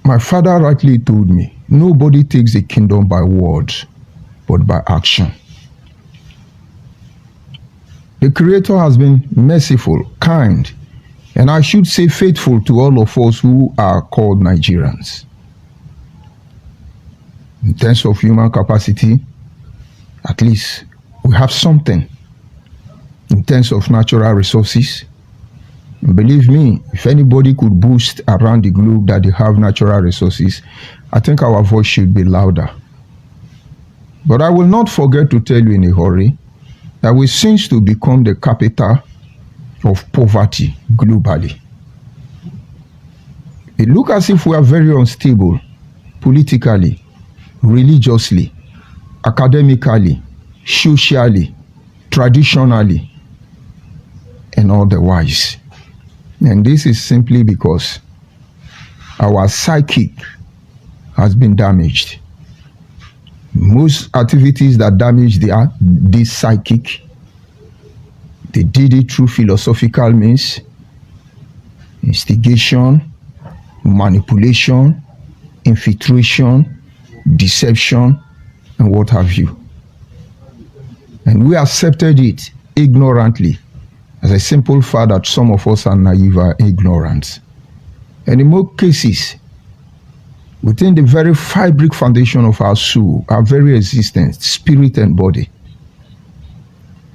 My father rightly told me, nobody takes the kingdom by words, but by action. The Creator has been merciful, kind, and I should say faithful to all of us who are called Nigerians. In terms of human capacity, at least we have something. In terms of natural resources, believe me, if anybody could boast around the globe that they have natural resources, I think our voice should be louder. But I will not forget to tell you in a hurry that we seem to become the capital of poverty globally. It looks as if we are very unstable politically, religiously, academically, socially, traditionally, and otherwise. And this is simply because our psychic has been damaged. Most activities that damage this psychic, they did it through philosophical means, instigation, manipulation, infiltration, deception, and what have you. And we accepted it ignorantly, as a simple fact that some of us are naive or ignorant. And in most cases, within the very fabric foundation of our soul, our very existence, spirit and body,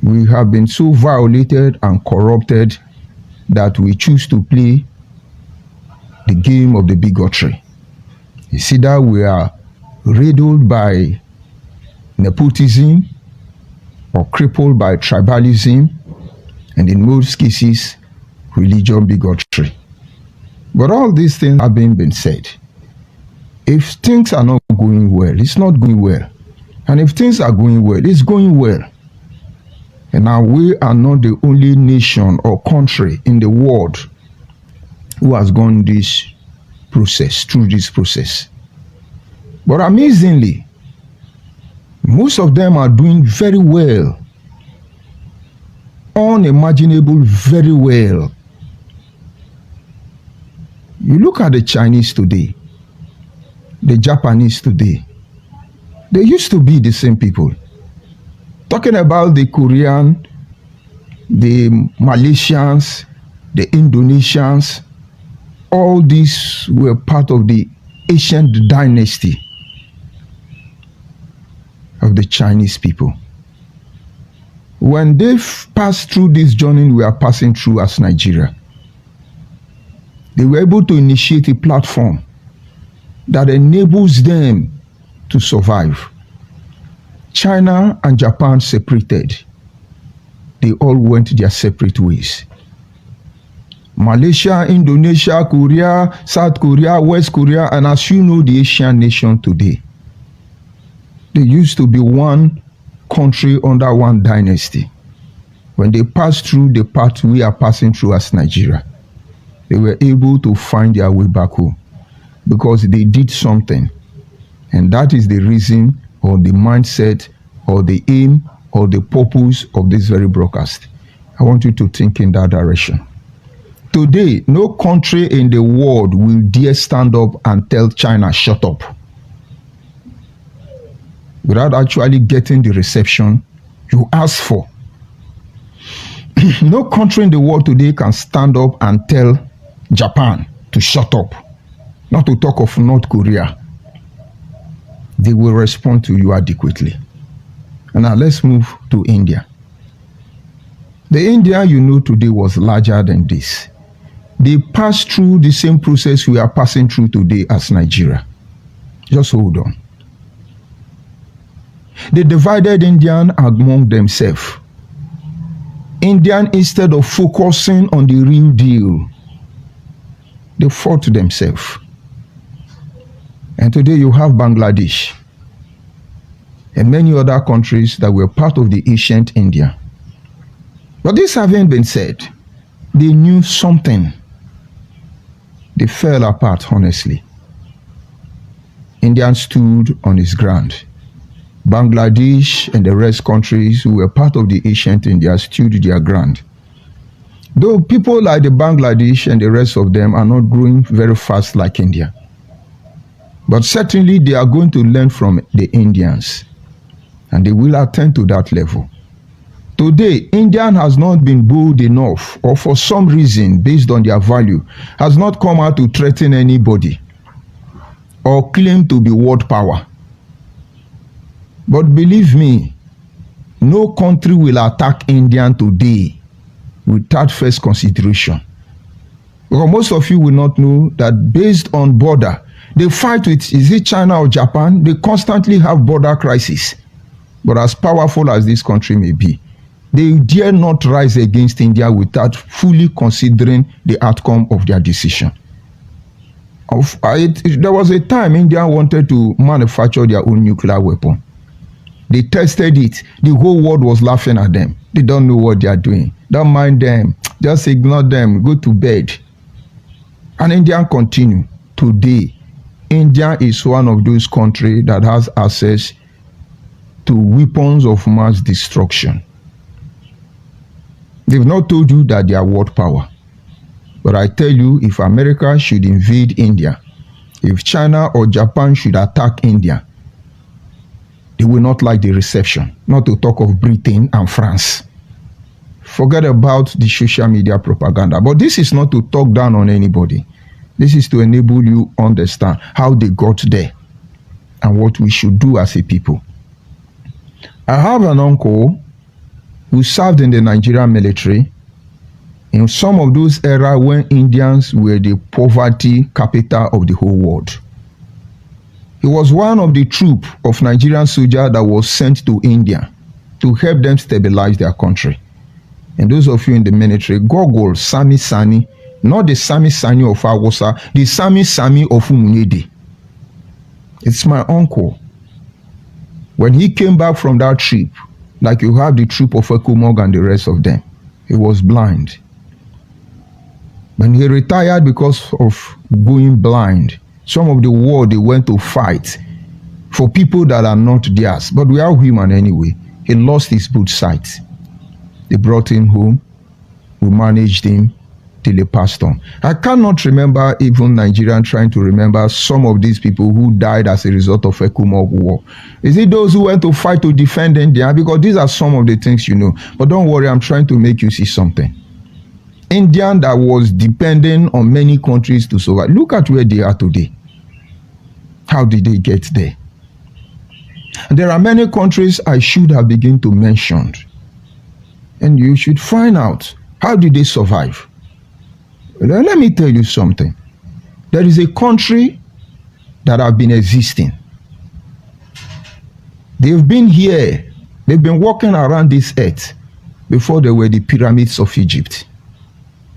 we have been so violated and corrupted that we choose to play the game of the bigotry. You see that we are riddled by nepotism or crippled by tribalism, and in most cases, religion bigotry. But all these things have been said. If things are not going well, it's not going well. And if things are going well, it's going well. And now we are not the only nation or country in the world who has gone through this process. But amazingly, most of them are doing very well. Unimaginable, very well. You look at the Chinese today, the Japanese today, they used to be the same people. Talking about the Korean, the Malaysians, the Indonesians, all these were part of the ancient dynasty of the Chinese people. When they passed through this journey we are passing through as Nigeria, they were able to initiate a platform that enables them to survive. China and Japan separated. They all went their separate ways. Malaysia, Indonesia, Korea, South Korea, West Korea, and as you know, the Asian nation today, they used to be one country under one dynasty. When they passed through the path we are passing through as Nigeria, they were able to find their way back home because they did something. And that is the reason or the mindset or the aim or the purpose of this very broadcast. I want you to think in that direction. Today, no country in the world will dare stand up and tell China, shut up, without actually getting the reception you asked for. No country in the world today can stand up and tell Japan to shut up, not to talk of North Korea. They will respond to you adequately. And now let's move to India. The India you know today was larger than this. They passed through the same process we are passing through today as Nigeria. Just hold on. They divided Indian among themselves. Indian, instead of focusing on the real deal, they fought themselves. And today you have Bangladesh and many other countries that were part of the ancient India. But this having been said, they knew something. They fell apart, honestly. India stood on its ground. Bangladesh and the rest countries who were part of the ancient India stood their ground. Though people like the Bangladesh and the rest of them are not growing very fast like India. But certainly they are going to learn from the Indians, and they will attend to that level. Today, India has not been bold enough, or for some reason, based on their value, has not come out to threaten anybody or claim to be world power. But believe me, no country will attack India today without first consideration. Because most of you will not know that based on border, they fight with, is it China or Japan? They constantly have border crisis. But as powerful as this country may be, they dare not rise against India without fully considering the outcome of their decision. There was a time India wanted to manufacture their own nuclear weapon. They tested it. The whole world was laughing at them. They don't know what they are doing. Don't mind them. Just ignore them. Go to bed. And India continue. Today, India is one of those countries that has access to weapons of mass destruction. They've not told you that they are world power. But I tell you, if America should invade India, if China or Japan should attack India, they will not like the reception, not to talk of Britain and France. Forget about the social media propaganda. But this is not to talk down on anybody. This is to enable you understand how they got there and what we should do as a people. I have an uncle who served in the Nigerian military in some of those eras when Indians were the poverty capital of the whole world. He was one of the troop of Nigerian soldiers that was sent to India to help them stabilize their country. And those of you in the military, Google Sami Sani, not the Sami Sani of Awosa, the Sami Sami of Umunede. It's my uncle. When he came back from that trip, like you have the troop of Ekumog and the rest of them, he was blind. When he retired because of going blind, some of the war they went to fight for people that are not theirs, but we are human anyway. He lost his both sight. They brought him home. We managed him till he passed on. I cannot remember even Nigerian trying to remember some of these people who died as a result of Ekumog war. Is it those who went to fight to defend India? Because these are some of the things you know. But don't worry, I'm trying to make you see something. India that was depending on many countries to survive. Look at where they are today. How did they get there? And there are many countries I should have begun to mention. And you should find out, how did they survive? Let me tell you something. There is a country that have been existing. They've been here. They've been walking around this earth before there were the pyramids of Egypt.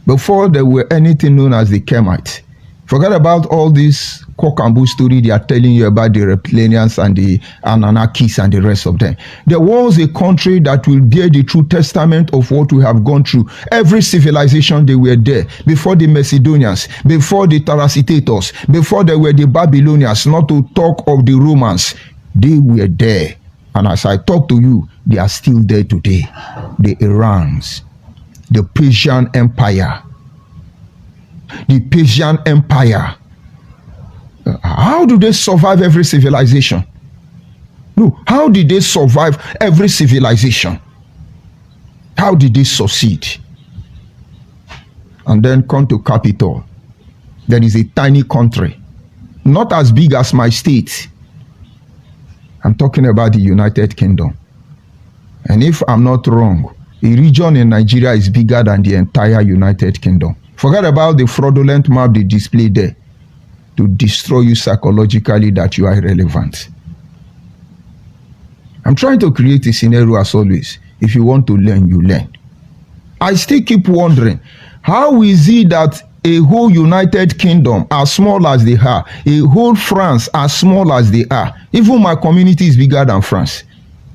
Before there were anything known as the Kemites. Forget about all this cock and bull story they are telling you about the Reptilians and the Anunnakis and the rest of them. There was a country that will bear the true testament of what we have gone through. Every civilization, they were there. Before the Macedonians, before the Tarasitators, before there were the Babylonians, not to talk of the Romans, they were there. And as I talk to you, they are still there today. The Irans, the Persian Empire. The Persian Empire. How do they survive every civilization? No, how did they survive every civilization? How did they succeed? And then come to capital. There is a tiny country, not as big as my state. I'm talking about the United Kingdom. And if I'm not wrong, a region in Nigeria is bigger than the entire United Kingdom. Forget about the fraudulent map they display there to destroy you psychologically that you are irrelevant. I'm trying to create a scenario as always. If you want to learn, you learn. I still keep wondering, how is it that a whole United Kingdom, as small as they are, a whole France, as small as they are, even my community is bigger than France,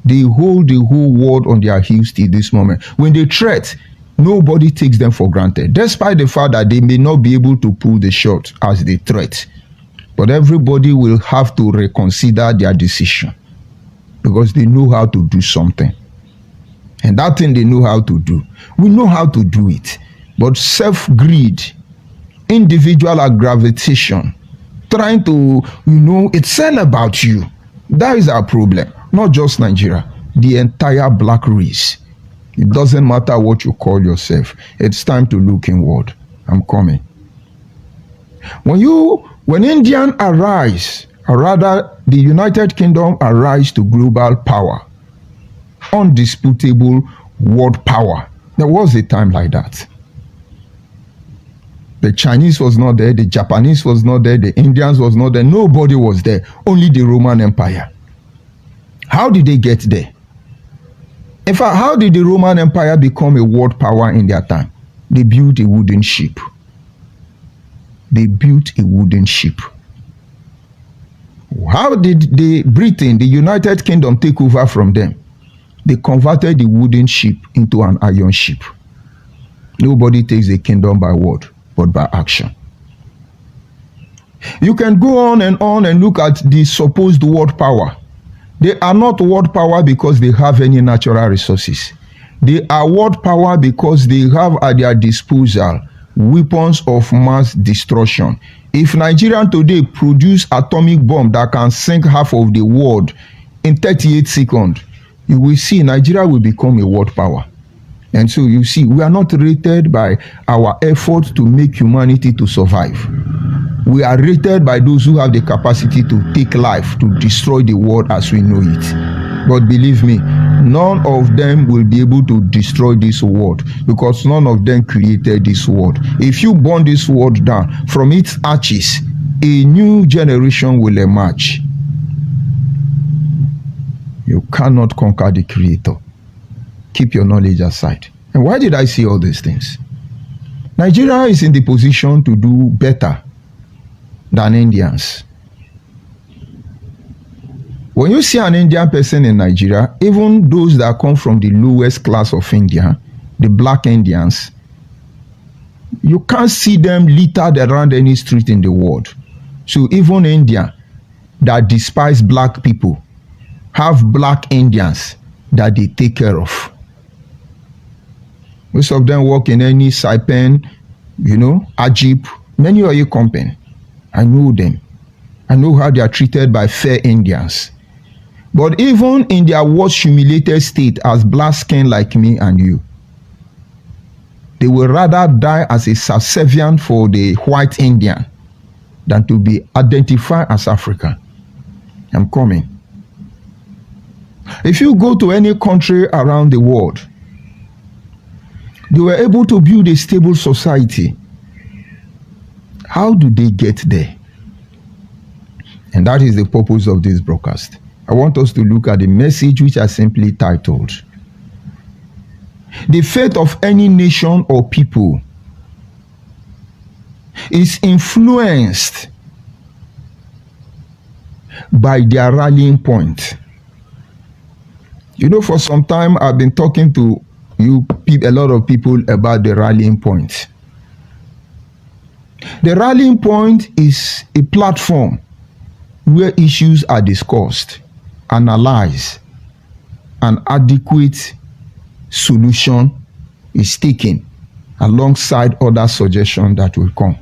they hold the whole world on their heels till this moment. When they threat, nobody takes them for granted, despite the fact that they may not be able to pull the shot as they threat. But everybody will have to reconsider their decision because they know how to do something. And that thing they know how to do, we know how to do it. But self-greed, individual aggravation, trying to, it's all about you. That is our problem. Not just Nigeria, the entire black race. It doesn't matter what you call yourself. It's time to look inward. I'm coming. When India arise, or rather the United Kingdom arise to global power, undisputable world power, there was a time like that. The Chinese was not there, the Japanese was not there, the Indians was not there, nobody was there, only the Roman Empire. How did they get there? In fact, how did the Roman Empire become a world power in their time? They built a wooden ship. They built a wooden ship. How did Britain, the United Kingdom, take over from them? They converted the wooden ship into an iron ship. Nobody takes a kingdom by word, but by action. You can go on and look at the supposed world power. They are not world power because they have any natural resources. They are world power because they have at their disposal weapons of mass destruction. If Nigeria today produce atomic bomb that can sink half of the world in 38 seconds, you will see Nigeria will become a world power. And so you see, we are not rated by our effort to make humanity to survive. We are rated by those who have the capacity to take life, to destroy the world as we know it. But believe me, none of them will be able to destroy this world because none of them created this world. If you burn this world down, from its ashes, a new generation will emerge. You cannot conquer the Creator. Keep your knowledge aside. And why did I say all these things? Nigeria is in the position to do better than Indians. When you see an Indian person in Nigeria, even those that come from the lowest class of India, the black Indians, you can't see them littered around any street in the world. So even India that despise black people have black Indians that they take care of. Most of them work in any Saipan, Ajip, many oil company. I know them. I know how they are treated by fair Indians. But even in their worst humiliated state as black skin like me and you, they will rather die as a subservient for the white Indian than to be identified as African. I'm coming. If you go to any country around the world, they were able to build a stable society. How do they get there? And that is the purpose of this broadcast. I want us to look at the message which I simply titled, "The fate of any nation or people is influenced by their rallying point." For some time I've been talking to a lot of people about the rallying point. The rallying point is a platform where issues are discussed, analyzed, an adequate solution is taken alongside other suggestions that will come.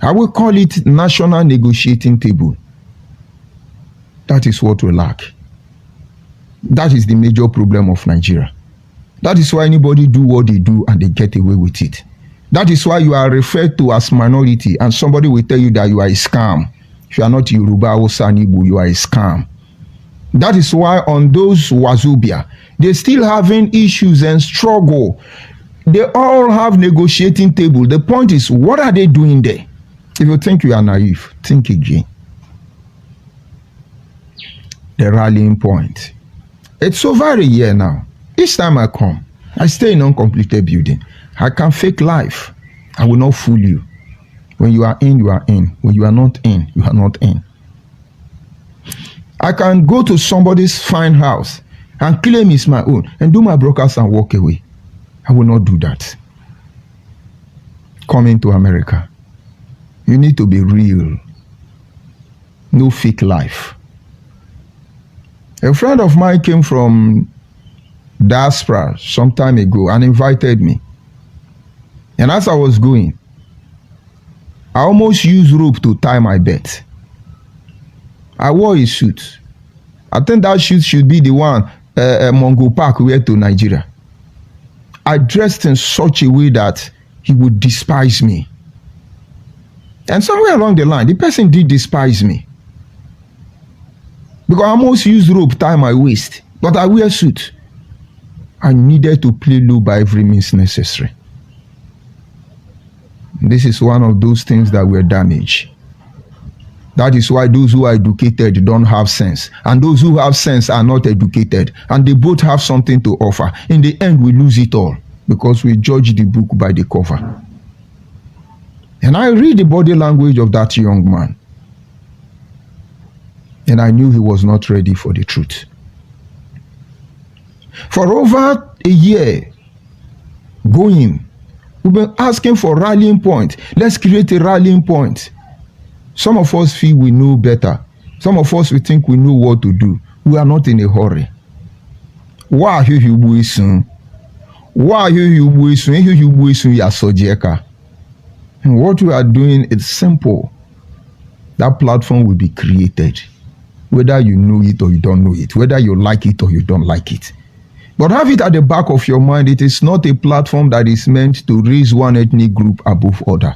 I will call it national negotiating table. That is what we lack. That is the major problem of Nigeria. That is why anybody do what they do and they get away with it. That is why you are referred to as minority and somebody will tell you that you are a scam. If you are not Yoruba or Sanibu, you are a scam. That is why on those Wazobia, they're still having issues and struggle. They all have negotiating table. The point is, what are they doing there? If you think you are naive, think again. The rallying point. It's over a year now. Each time I come, I stay in uncompleted building. I can fake life. I will not fool you. When you are in, you are in. When you are not in, you are not in. I can go to somebody's fine house and claim it's my own and do my broadcast and walk away. I will not do that. Coming to America, you need to be real. No fake life. A friend of mine came from diaspora some time ago and invited me. And as I was going, I almost used rope to tie my belt. I wore a suit. I think that suit should be the one Mongo Park wear to Nigeria. I dressed in such a way that he would despise me. And somewhere along the line, the person did despise me. Because I almost used rope tie my waist, but I wear suit. I needed to play low by every means necessary. This is one of those things that were damaged. That is why those who are educated don't have sense, and those who have sense are not educated, and they both have something to offer. In the end, we lose it all because we judge the book by the cover. And I read the body language of that young man, and I knew he was not ready for the truth. For over a year going, we've been asking for rallying point. Let's create a rallying point. Some of us feel we know better. Some of us, we think we know what to do. We are not in a hurry. Why are you waiting? Why are you waiting? You waiting? You are so jeka. And what we are doing is simple. That platform will be created, whether you know it or you don't know it, whether you like it or you don't like it. But have it at the back of your mind, it is not a platform that is meant to raise one ethnic group above other.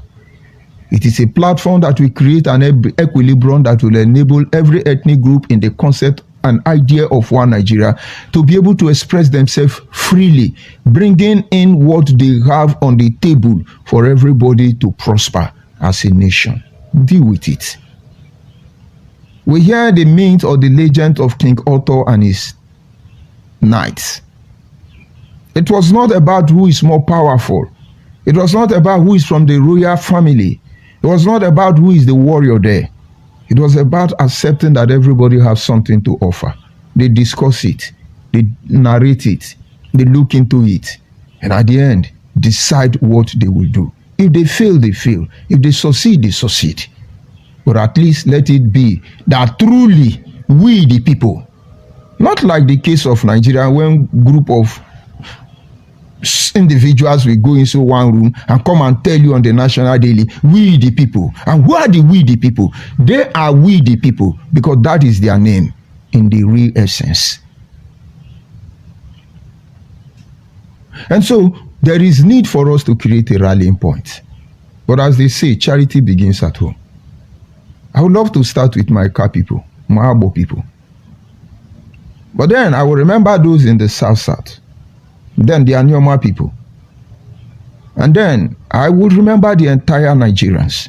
It is a platform that will create an equilibrium that will enable every ethnic group in the concept and idea of one Nigeria to be able to express themselves freely, bringing in what they have on the table for everybody to prosper as a nation. Deal with it. We hear the myth or the legend of King Arthur and his knights. It was not about who is more powerful. It was not about who is from the royal family. It was not about who is the warrior there. It was about accepting that everybody has something to offer. They discuss it. They narrate it. They look into it. And at the end, decide what they will do. If they fail, they fail. If they succeed, they succeed. But at least let it be that truly we the people, not like the case of Nigeria when group of individuals will go into one room and come and tell you on the national daily, we the people. And who are the we the people? They are we the people because that is their name in the real essence. And so there is need for us to create a rallying point. But as they say, charity begins at home. I would love to start with my car people, my Abo people. But then I will remember those in the South. Then the Anyoma people. And then I would remember the entire Nigerians.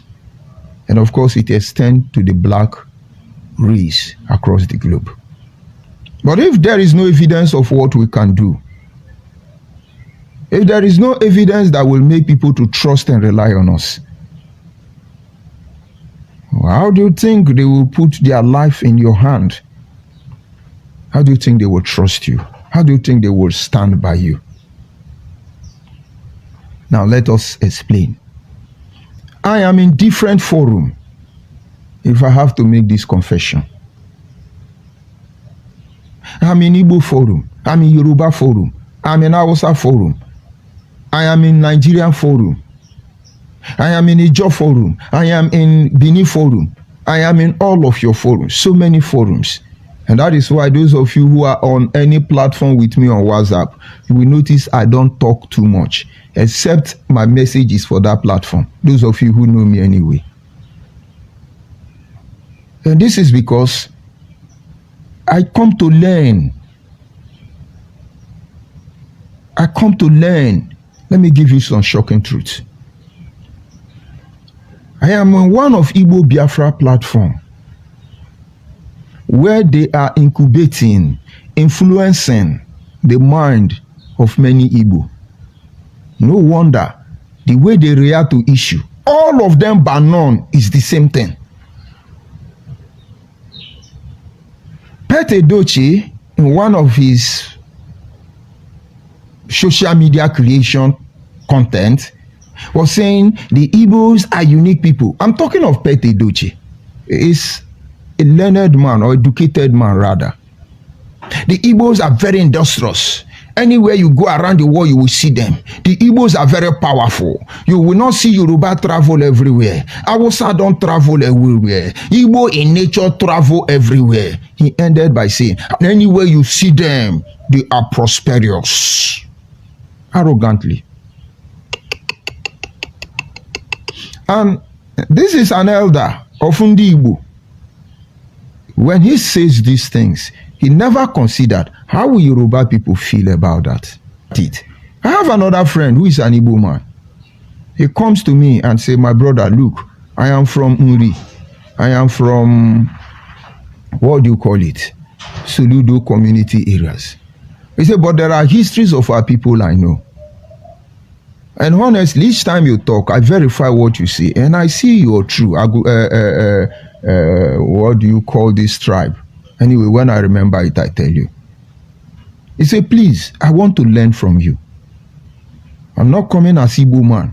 And of course, it extends to the black race across the globe. But if there is no evidence of what we can do, if there is no evidence that will make people to trust and rely on us, how do you think they will put their life in your hand? How do you think they will trust you? How do you think they will stand by you? Now let us explain. I am in different forum if I have to make this confession. I'm in Igbo forum. I'm in Yoruba forum. I'm in Hausa forum. I am in Nigerian forum. I am in Ijaw forum. I am in Benin forum. I am in all of your forums. So many forums. And that is why those of you who are on any platform with me on WhatsApp, you will notice I don't talk too much, except my message is for that platform. Those of you who know me anyway. And this is because I come to learn. I come to learn. Let me give you some shocking truth. I am on one of Igbo Biafra platform, where they are incubating, influencing the mind of many Igbo. No wonder the way they react to issue, all of them bar none is the same thing. Pete Edochie, in one of his social media creation content, was saying the Igbos are unique people. I'm talking of Pete Edochie. He's a learned man or educated man rather. The Igbos are very industrious Anywhere you go around the world, you will see them. The Igbos are very powerful. You will not see Yoruba travel everywhere. Hausa don't travel everywhere. Igbo in nature travel everywhere. He ended by saying, anywhere you see them, they are prosperous. Arrogantly. And this is an elder of Ndi Igbo. When he says these things, he never considered how will Yoruba people feel about that. I have another friend who is an Igbo man. He comes to me and say, my brother, look, I am from Uri. I am from, what do you call it? Soludo community areas. He said, but there are histories of our people I know. And honestly, each time you talk, I verify what you say, and I see you're true. What do you call this tribe? Anyway, when I remember it, I tell you. He said, please, I want to learn from you. I'm not coming as Igbo man.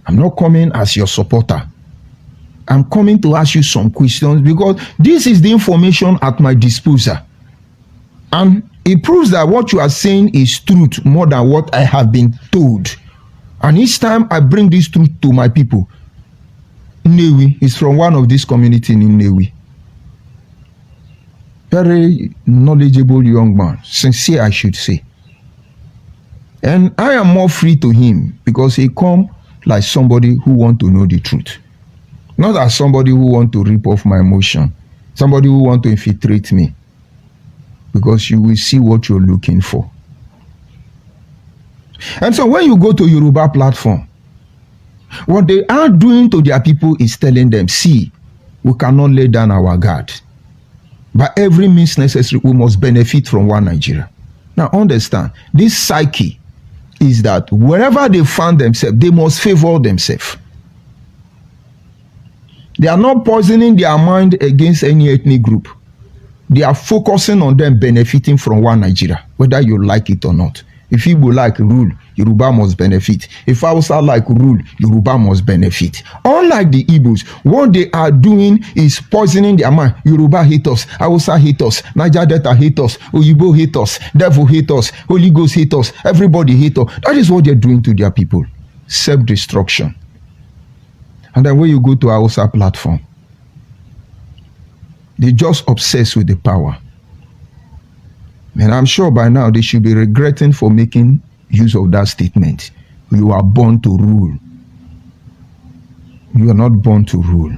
I'm not coming as your supporter. I'm coming to ask you some questions because this is the information at my disposal. And it proves that what you are saying is truth more than what I have been told. And each time I bring this truth to my people, Nnewi is from one of these communities in Nnewi. Very knowledgeable young man, sincere I should say. And I am more free to him because he come like somebody who want to know the truth. Not as somebody who want to rip off my emotion, somebody who want to infiltrate me. Because you will see what you're looking for. And so when you go to Yoruba platform, what they are doing to their people is telling them, see, we cannot lay down our guard. By every means necessary, we must benefit from one Nigeria. Now understand, this psyche is that wherever they find themselves, they must favor themselves. They are not poisoning their mind against any ethnic group. They are focusing on them benefiting from one Nigeria, whether you like it or not. If Igbo like rule, Yoruba must benefit. If Hausa like rule, Yoruba must benefit. Unlike the Igbos, what they are doing is poisoning their mind. Yoruba hate us, Hausa hate us, Niger Delta hate us, Oyibo hate us, Devil hate us, Holy Ghost hate us, everybody hate us. That is what they're doing to their people. Self-destruction. And then when you go to Hausa platform, they just obsessed with the power. And I'm sure by now they should be regretting for making use of that statement. You are born to rule. You are not born to rule.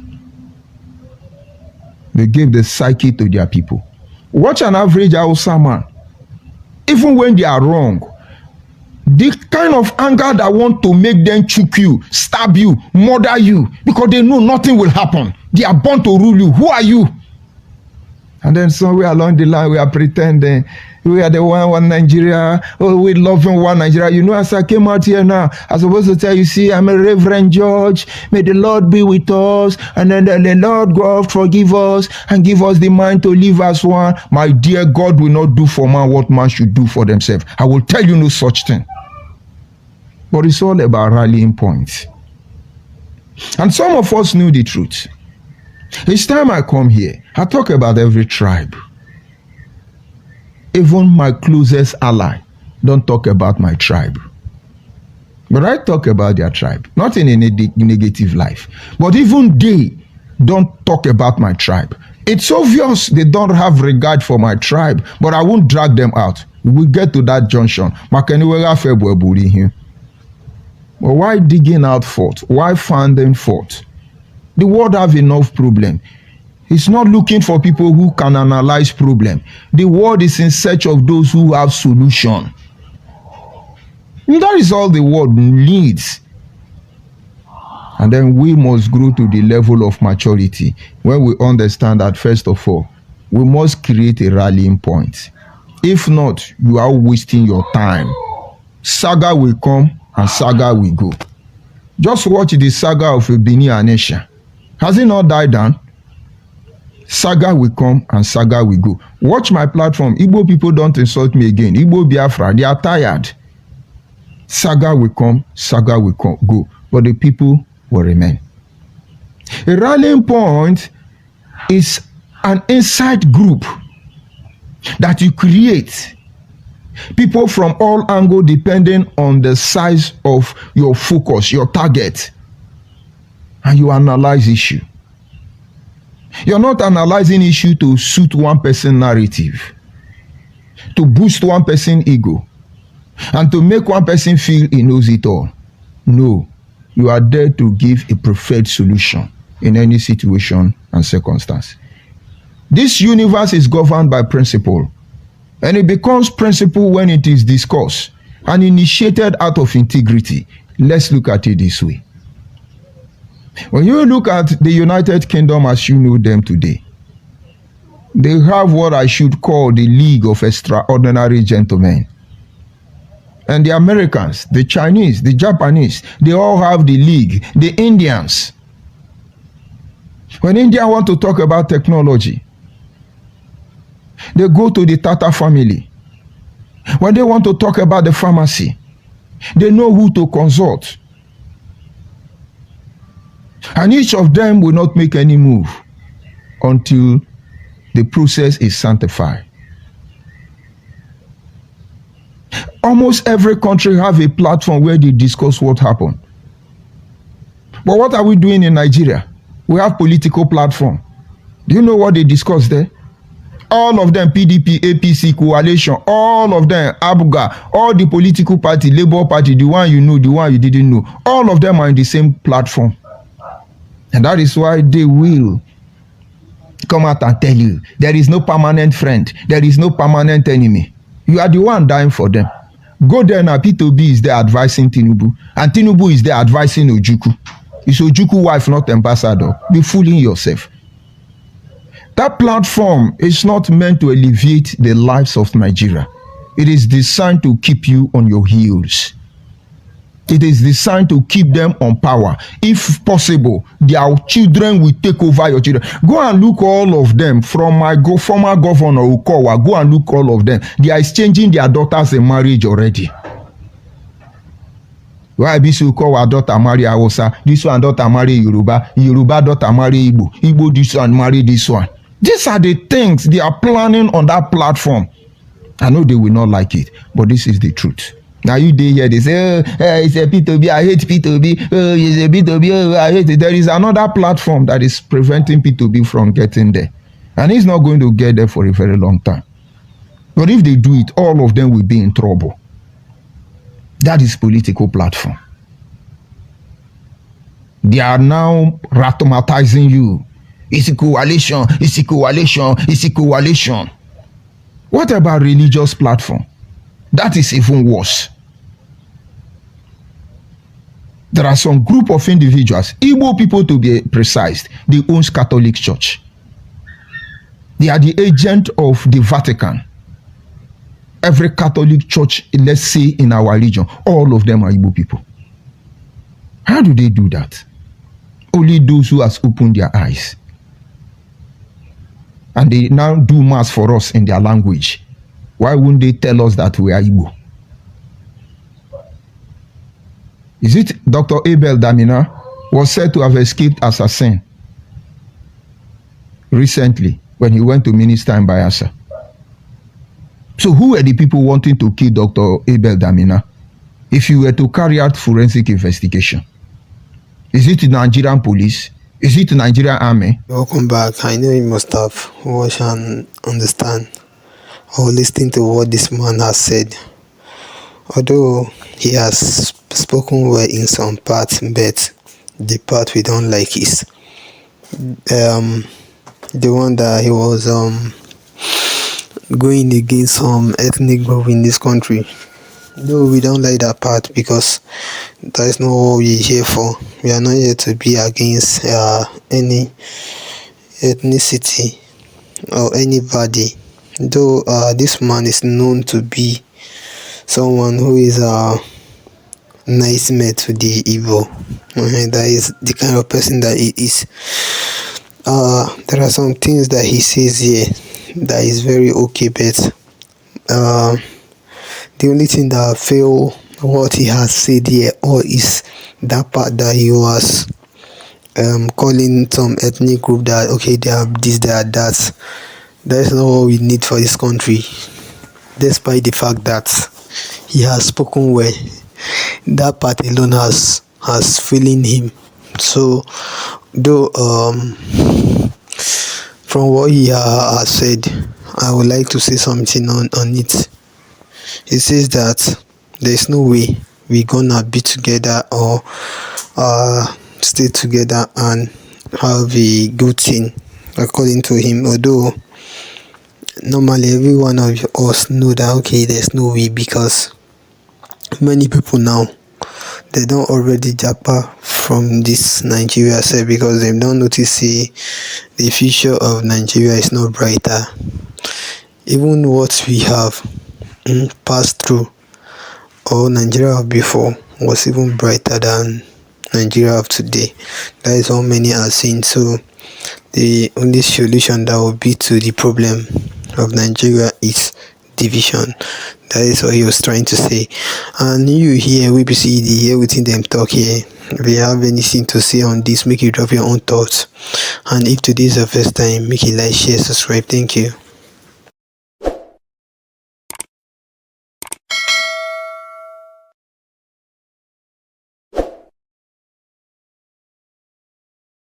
They gave the psyche to their people. Watch an average Hausa man. Even when they are wrong, the kind of anger that want to make them choke you, stab you, murder you, because they know nothing will happen. They are born to rule you. Who are you? And then somewhere along the line, we are pretending we are the one Nigeria. Oh, we loving one Nigeria. You know, as I came out here now, I was supposed to tell you, see, I'm a Reverend Judge. May the Lord be with us. And then the Lord God forgive us and give us the mind to live as one. My dear, God will not do for man what man should do for themselves. I will tell you no such thing. But it's all about rallying points. And some of us knew the truth. Each time I come here, I talk about every tribe. Even my closest ally don't talk about my tribe. But I talk about their tribe, not in a negative life. But even they don't talk about my tribe. It's obvious they don't have regard for my tribe, but I won't drag them out. We get to that junction. But why digging out fault? Why finding fault? The world have enough problem. It's not looking for people who can analyze problem. The world is in search of those who have solution. And that is all the world needs. And then we must grow to the level of maturity when we understand that first of all, we must create a rallying point. If not, you are wasting your time. Saga will come and saga will go. Just watch the saga of Bini Anesha. Has it not died down? Saga will come and saga will go. Watch my platform. Igbo people don't insult me again. Igbo Biafra, they are tired. Saga will come, saga will go. But the people will remain. A rallying point is an inside group that you create People from all angles depending on the size of your focus, your target, and you analyze issue. You're not analyzing issue to suit one person narrative, to boost one person ego, and to make one person feel he knows it all. No, you are there to give a preferred solution in any situation and circumstance. This universe is governed by principle, and it becomes principle when it is discussed and initiated out of integrity. Let's look at it this way. When you look at the United Kingdom as you know them today, they have what I should call the League of Extraordinary Gentlemen. And the Americans, the Chinese, the Japanese, they all have the league. The Indians. When India want to talk about technology, they go to the Tata family. When they want to talk about the pharmacy, they know who to consult. And each of them will not make any move until the process is sanctified. Almost every country have a platform where they discuss what happened. But what are we doing in Nigeria? We have political platform. Do you know what they discuss there? All of them, PDP, APC, coalition, all of them, ABUGA, all the political party, Labour Party, the one you know, the one you didn't know, all of them are in the same platform. And that is why they will come out and tell you, there is no permanent friend, there is no permanent enemy. You are the one dying for them. Go there now, P2B is there advising Tinubu, and Tinubu is there advising Ojukwu. It's Ojukwu wife, not ambassador. Be fooling yourself. That platform is not meant to alleviate the lives of Nigeria. It is designed to keep you on your heels. It is designed to keep them on power. If possible, their children will take over your children. Go and look all of them from my former governor Ukowa. Go and look all of them. They are exchanging their daughters in marriage already. Why this Ukowa daughter marry Hausa, this one daughter marry Yoruba, Yoruba daughter marry Igbo, Igbo this one marry this one. These are the things they are planning on that platform. I know they will not like it, but this is the truth. Now you dey here, they say, it's a P2B, I hate P2B, it's a P2B, I hate it. There is another platform that is preventing P2B from getting there. And it's not going to get there for a very long time. But if they do it, all of them will be in trouble. That is political platform. They are now ratomatizing you. It's a coalition, it's a coalition, it's a coalition. What about religious platform? That is even worse. There are some group of individuals, Igbo people to be precise, they own Catholic Church. They are the agent of the Vatican. Every Catholic church, let's say in our region, all of them are Igbo people. How do they do that? Only those who has opened their eyes. And they now do mass for us in their language. Why wouldn't they tell us that we are Igbo? Is it Dr. Abel Damina was said to have escaped assassin recently when he went to minister in Bayelsa? So who were the people wanting to kill Dr. Abel Damina if you were to carry out forensic investigation? Is it the Nigerian police? Is it the Nigerian army? Welcome back. I know you must have watched and understand or listened to what this man has said. Although he has spoken well in some parts, but the part we don't like is the one that he was going against some ethnic group in this country. No, we don't like that part because that is not what we're here for. We are not here to be against any ethnicity or anybody. Though this man is known to be someone who is a nice man to the evil. That is the kind of person that he is. There are some things that he says here that is very okay, but the only thing that fail what he has said here or is that part that he was calling some ethnic group that okay, they are this, they are that. That is not what we need for this country. despite the fact that he has spoken well. That part alone has feeling him. So though from what he has said, I would like to say something on it. He says that there's no way we're gonna be together or stay together and have a good thing, according to him. Although normally every one of us know that okay, there's no way, because many people now, they don't already japa from this Nigeria side, because they don't notice say the future of Nigeria is not brighter. Even what we have passed through, or Nigeria of before, was even brighter than Nigeria of today. That is how many are saying. So the only solution that will be to the problem of Nigeria is division. That is what he was trying to say. And you here, we see the hear within them talk here. If you have anything to say on this, make you drop your own thoughts. And if today is the first time, make a like, share, subscribe. Thank you.